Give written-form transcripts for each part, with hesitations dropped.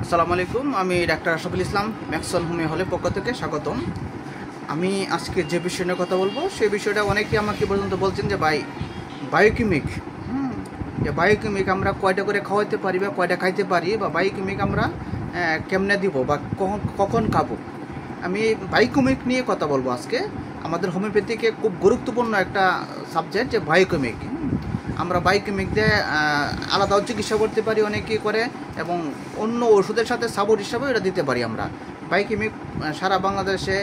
আসসালামু আলাইকুম। আমি doctor Ashraful Islam, Maxwell homeo হলের পক্ষ থেকে স্বাগতম। আমি আজকে যে বিষয় নিয়ে কথা বলবো সেই বিষয়টা অনেকেই আমাকে পর্যন্ত বলছেন যে ভাই বায়োকেমিক, যে বায়োকেমিক আমরা কয়টা করে খাওয়াতে পারি বা কয়টা খাইতে পারি, বা বায়োকেমিক আমরা কেমনে দিব বা কখন কখন খাবো। আমি বায়োকেমিক নিয়ে কথা বলবো আজকে। আমাদের হোমিওপ্যাথিকে খুব গুরুত্বপূর্ণ একটা সাবজেক্ট যে বায়োকেমিক। আমরা বায়োকেমিক দিয়ে আলাদাও চিকিৎসা করতে পারি, অনেকেই করে, এবং অন্য ওষুধের সাথে সাপোর্ট হিসাবেও এটা দিতে পারি আমরা। বায়োকেমিক সারা বাংলাদেশে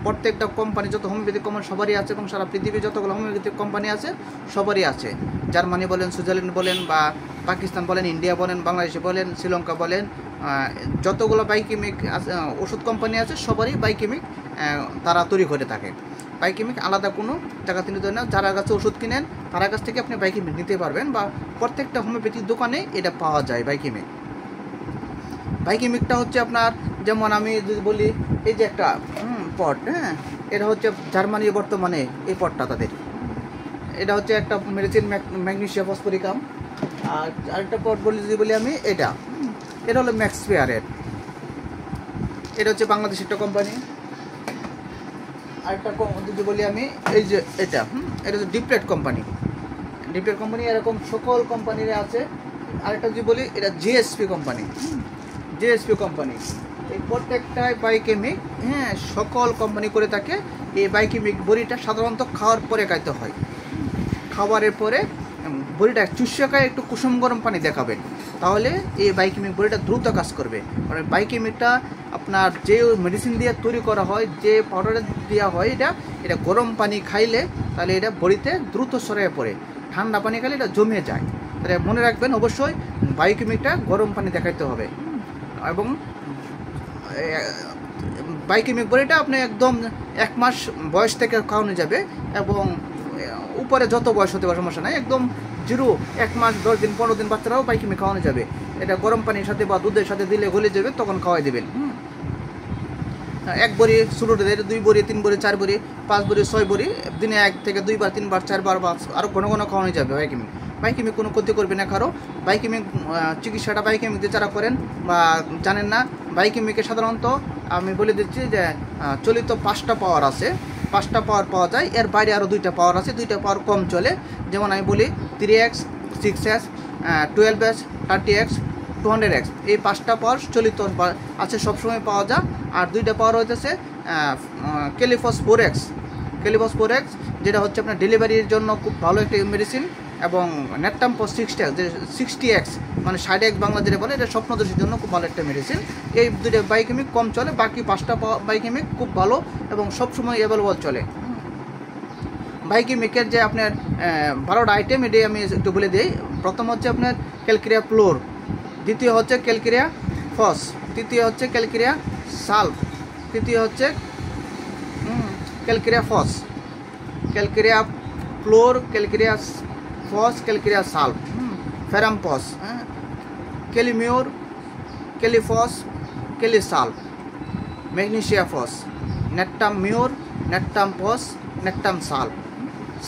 প্রত্যেকটা কোম্পানি, যত হোমিওপ্যাথিক কোম্পানি সবারই আছে, এবং সারা পৃথিবীর যতগুলো হোমিওপ্যাথিক কোম্পানি আছে সবারই আছে। জার্মানি বলেন, সুইজারল্যান্ড বলেন, বা পাকিস্তান বলেন, ইন্ডিয়া বলেন, বাংলাদেশে বলেন, শ্রীলঙ্কা বলেন, যতগুলো বায়োকেমিক ওষুধ কোম্পানি আছে সবারই বায়োকেমিক তারা তৈরি করে থাকে। বায়োকেমিক আলাদা কোনো টাকা তিনি দেন না। যারা কাছে ওষুধ কিনেন তার কাছ থেকে আপনি বায়োকেমিক নিতে পারবেন, বা প্রত্যেকটা হোমিওপ্যাথিক দোকানে এটা পাওয়া যায়। বায়োকেমিকটা হচ্ছে আপনার, যেমন আমি যদি বলি, এই যে একটা পট, এটা হচ্ছে জার্মানি বর্তমানে এই পটটা তাদের, এটা হচ্ছে একটা মেডিসিন ম্যাগনেসিয়াম ফসফরিকাম। আর আরেকটা পট যদি বলি আমি, এটা হলো ম্যাক্সপেয়ারের, এটা হচ্ছে বাংলাদেশ একটা কোম্পানি। আরেকটা যদি বলি আমি, এই যে এটা হচ্ছে ডিপ্লেট কোম্পানি। এরকম সকল কোম্পানির আছে। আরেকটা যদি বলি, এটা জিএসপি কোম্পানি। এই প্রত্যেকটাই বায়োকেমিক, সকল কোম্পানি করে থাকে। এই বায়োকেমিক বড়িটা সাধারণত খাওয়ার পরে খাইতে হয়। খাবারের পরে বড়িটা চুষকায় একটু কুসুম গরম পানি দেখাবেন, তাহলে এই বায়োকেমিক বড়িটা দ্রুত কাজ করবে। কারণ বায়োকেমিকটা আপনার যে মেডিসিন দিয়ে তৈরি করা হয়, যে পাউডার দেওয়া হয়, এটা গরম পানি খাইলে তাহলে এটা বড়িতে দ্রুত ছড়িয়ে পড়ে। ঠান্ডা পানি খাইলে এটা জমে যায়। তাহলে মনে রাখবেন, অবশ্যই বায়োকেমিকটা গরম পানি দেখাইতে হবে। এবং বায়োকেমিক বড়িটা আপনি একদম 1 মাস বয়স থেকে খাওয়ানো যাবে, এবং উপরে যত বয়স হতে পারে সমস্যা নাই। একদম 1 মাস 10 দিন 15 দিন বাচ্চারাও বায়োকেমিক খাওয়ানো যাবে। এটা গরম পানির সাথে বা দুধের সাথে দিলে গলে যাবে, তখন খাওয়াই দেবেন। 1 বড়ি ছোটোদের, 2 বড়ি, 3 বড়ি, 4 বড়ি, 5 বড়ি, 6 বড়ি দিনে 1 থেকে 2 বার, 3 বার, 4 বার, বা আরও ঘন ঘন খাওয়ানো যাবে। বায়োকেমিক কোনো ক্ষতি করবে না কারো। বায়োকেমিক চিকিৎসাটা বায়োকেমিক দিয়ে যারা করেন বা জানেন না, বায়োকেমিকে সাধারণত আমি বলে দিচ্ছি যে চলিত 5টা পাওয়ার আছে। 5টা পাওয়ার পাওয়া যায়, এর বাইরে আরও 2টা পাওয়ার আছে। 2টা পাওয়ার কম চলে। যেমন আমি বলি 3x, 6x, 12x, 30x, 200x। এই 5টা পাওয়ার চলিত আছে, সবসময় পাওয়া যায়। আর 2টা পাওয়ার হইতেছে ক্যালিফস 4x, যেটা হচ্ছে আপনার ডেলিভারির জন্য খুব ভালো একটা মেডিসিন। এবং নেটটাম্পস 60x, মানে 60x বাংলা যেটা বলে, এটা স্বপ্নদোষের জন্য খুব ভালো একটা মেডিসিন। এই 2টা বায়োকেমিক কম চলে, বাকি 5টা বায়োকেমিক খুব ভালো এবং সবসময় অ্যাভেলেবল চলে। বায়োকেমিকের যে আপনার 12টা আইটেম, এটাই আমি একটু বলে দিই। প্রথম হচ্ছে আপনার ক্যালকেরিয়া প্লোর, দ্বিতীয় হচ্ছে ক্যালকেরিয়া ফস, তৃতীয় হচ্ছে ক্যালকেরিয়া সালফ, তৃতীয় হচ্ছে calcarea phos, calcarea fluor, calcarea phos, calcarea sulph, ferrum phos, kali mur, kali phos, kali sulph, magnesia phos, natrum mur, natrum phos, natrum sulph,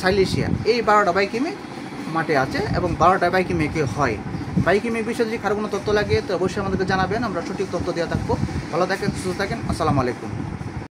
silicea. এই 12টা বায়োকেমিক মাঠে আছে, এবং 12টা বায়োকেমিকে হয়। বায়োকেমিক বিষয়ে যদি কারো কোনো তথ্য লাগে তো অবশ্যই আমাদেরকে জানাবেন, আমরা সঠিক তথ্য দেওয়া থাকবো। ভালো থাকেন, সুস্থ থাকেন। আসসালামু আলাইকুম।